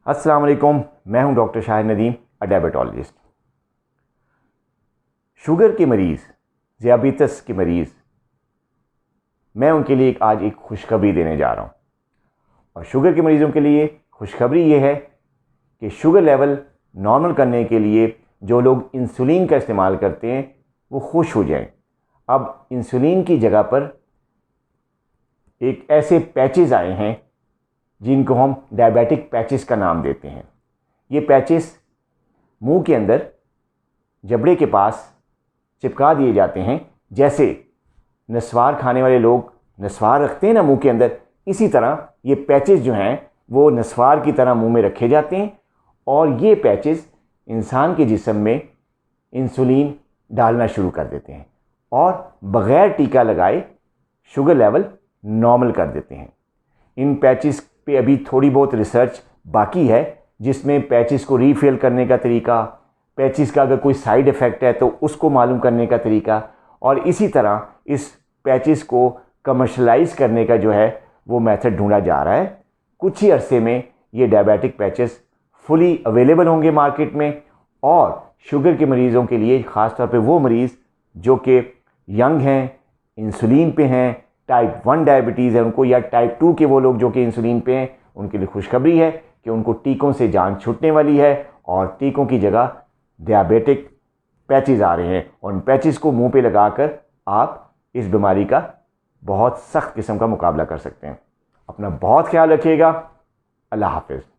अस्सलाम वालेकुम, मैं हूं doctor Shahid Nadeem, diabetologist. Sugar के मरीज़, ज़ियाबीतस के मरीज़, मैं उनके लिए आज एक खुशखबरी देने जा रहा हूं। और शुगर के मरीज़ों के लिए खुशखबरी ये है कि शुगर लेवल नॉर्मल करने के लिए जो लोग इंसुलिन का इस्तेमाल करते हैं वो खुश हो जाएं। अब इंसुलिन की जगह पर एक ऐसे पैचेस आए हैं जिनको हम डायबिटिक पैचेस का नाम देते हैं। ये पैचेस मुंह के अंदर जबड़े के पास चिपका दिए जाते हैं। जैसे नस्वार खाने वाले लोग नस्वार रखते हैं ना मुंह के अंदर, इसी तरह ये पैचेस जो हैं वो नस्वार की तरह मुंह में रखे जाते हैं। और ये पैचेस इंसान के जिस्म में इंसुलिन डालना शुरू कर देते हैं और बग़ैर टीका लगाए शुगर लेवल नॉर्मल कर देते हैं। इन पैचेस पे अभी थोड़ी बहुत रिसर्च बाकी है, जिसमें पैचेस को रीफिल करने का तरीका, पैचेस का अगर कोई साइड इफ़ेक्ट है तो उसको मालूम करने का तरीका, और इसी तरह इस पैचेस को कमर्शलाइज़ करने का जो है वो मेथड ढूंढा जा रहा है। कुछ ही अरसे में ये डायबिटिक पैचेस फुली अवेलेबल होंगे मार्केट में। और शुगर के मरीज़ों के लिए, ख़ास तौर पे वो मरीज़ जो कि यंग हैं, इंसुलिन पे हैं, टाइप 1 डायबिटीज़ है उनको, या टाइप 2 के वो लोग जो कि इंसुलिन पे हैं, उनके लिए खुशखबरी है कि उनको टीकों से जान छूटने वाली है और टीकों की जगह डायबिटिक पैचेस आ रहे हैं। और उन पैचेस को मुंह पे लगाकर आप इस बीमारी का बहुत सख्त किस्म का मुकाबला कर सकते हैं। अपना बहुत ख्याल रखिएगा। अल्लाह हाफिज़।